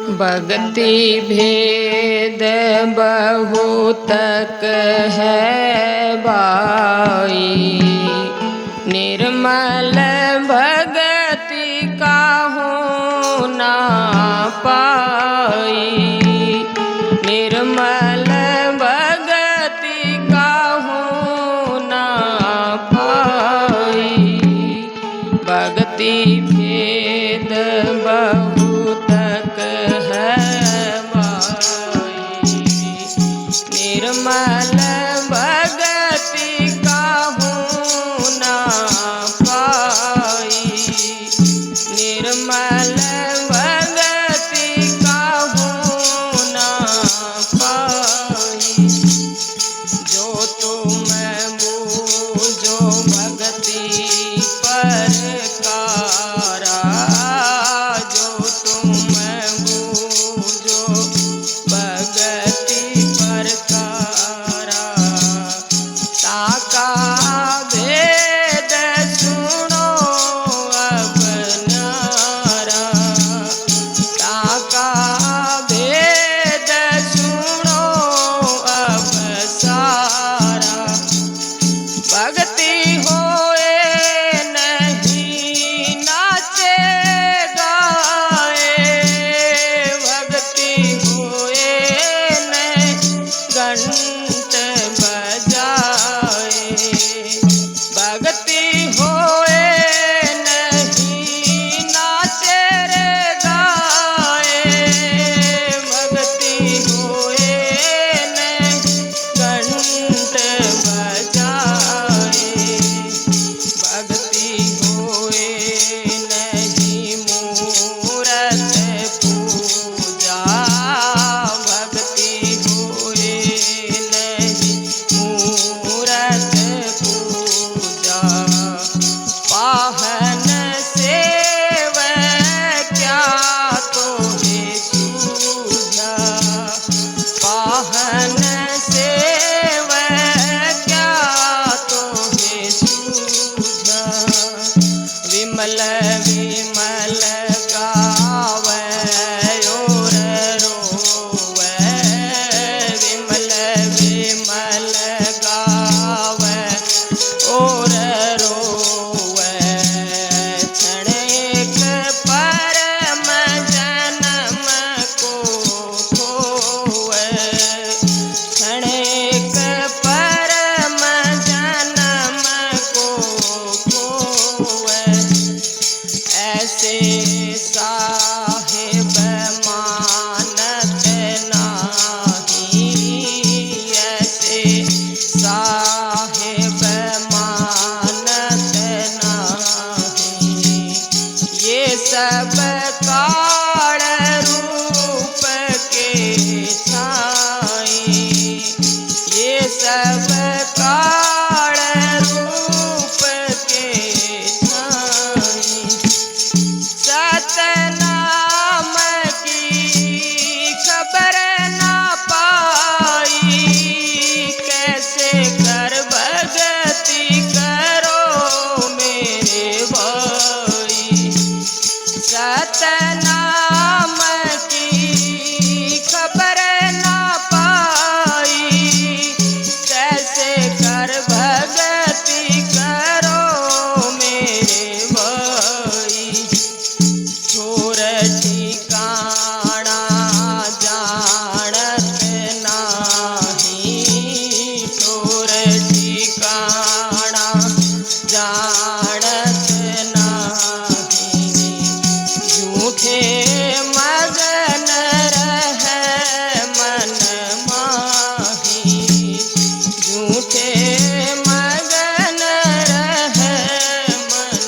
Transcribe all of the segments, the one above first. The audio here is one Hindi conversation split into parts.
भक्ति भेद बहुतक है भाई, निर्मल भगति काहू ना पाई। निर्मल भगति काहू ना पाई, भक्ति भेद बहुतक है भाई, निर्मल भगति काहू ना पाई। निर्मल भगति काहू ना पाई। जो तुम बूझो भक्ति परकारा, जो तुम बूझो भक्ति परकारा, ताका भेद सुनो अब न्यारा। ताका भेद सुनो अब सारा, भक्ति होए नहीं नाचे गाए, भक्ति होए नहीं घंट बजाए, भक्ति होए नहीं नाचे रे गाए, भक्ति होए नहीं घंट बजाए, भक्ति होए नहीं मूरत पूजा, भक्ति होए नहीं मूरत पूजा। पाहन सेव क्या तोहे सूझा, पाहन सेव क्या तोहे सूझा। विमल विमल गावे और रोवे, विमल विमल गावे और रोवे। क्षण एक परम जन्म को खोवे, क्षण एक परम जन्म को खोवे। ऐसे साहिब मानत नाही, ऐसे साहिब मानत नाही। ये सब काल रूप के छाई, ये सब काल रूप के छाई। सतनाम की खबर ना पाई, कैसे कर भगति करो मेरे भाई। सतनाम की खबर ना पाई, कैसे कर भगति करो मेरे भाई। छोर ठिकाना जानत नाही, छोर ठिकाना जानत नाही। झूठे मगन रहे मन माही, झूठे मगन रहे मन।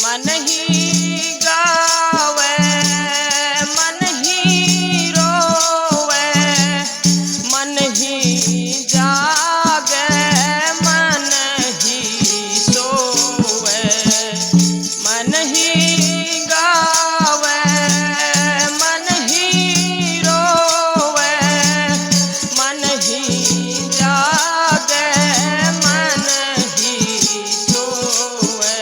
मन ही गावे मन ही रोवे, मन ही जागे मन ही सोवे। मन ही गावे मन ही रोवे, मन ही जागे मन ही सोवे।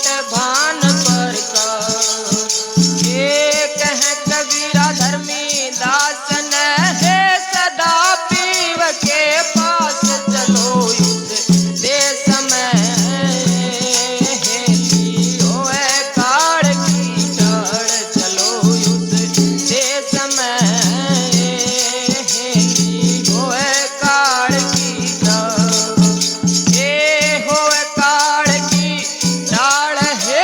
होत भान पर का। एक है कबीरा धर्मी दासन है सदा पीव के पास चलो युद्ध दे समय हेली होए काल की डाल चलो युद्ध दे समय हेली होए काल की डाल। ए होए काल की डाल हे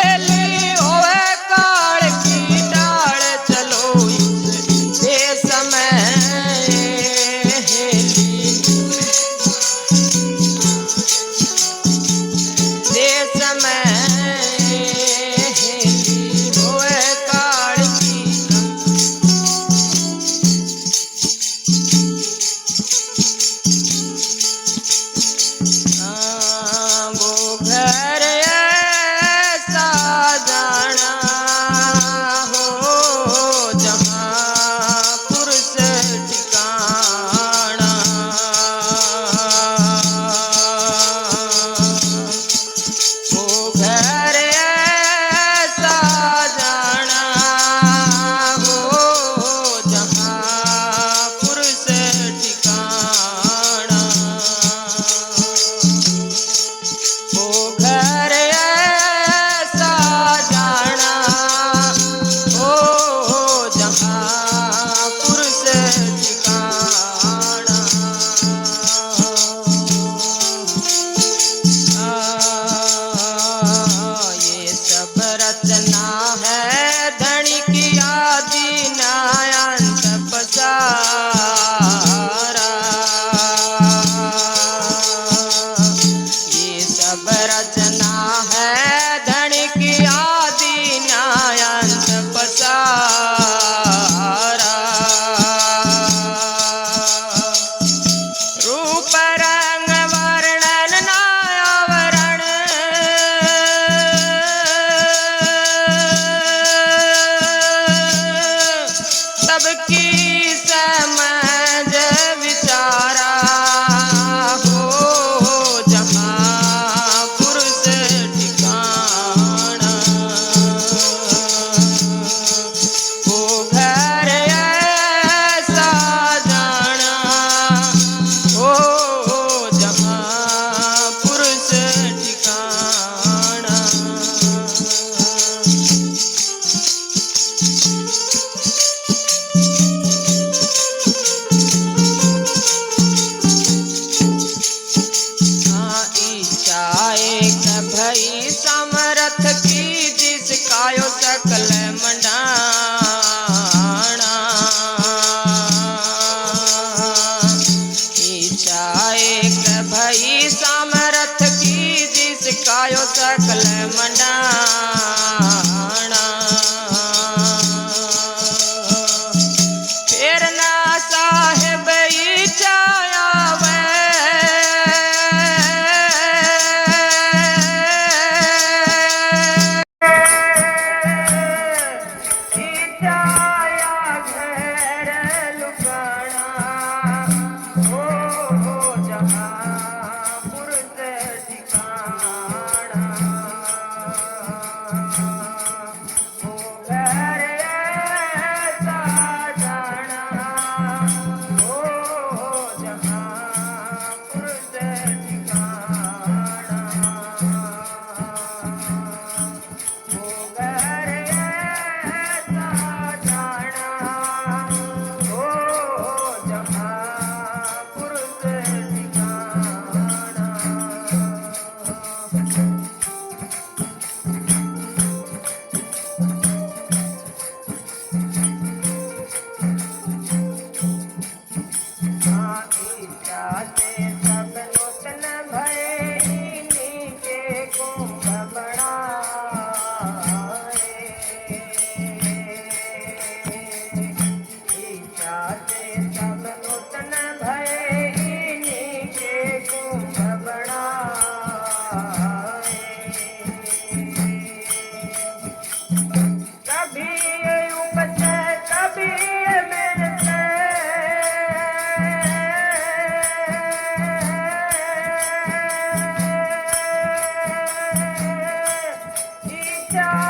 चार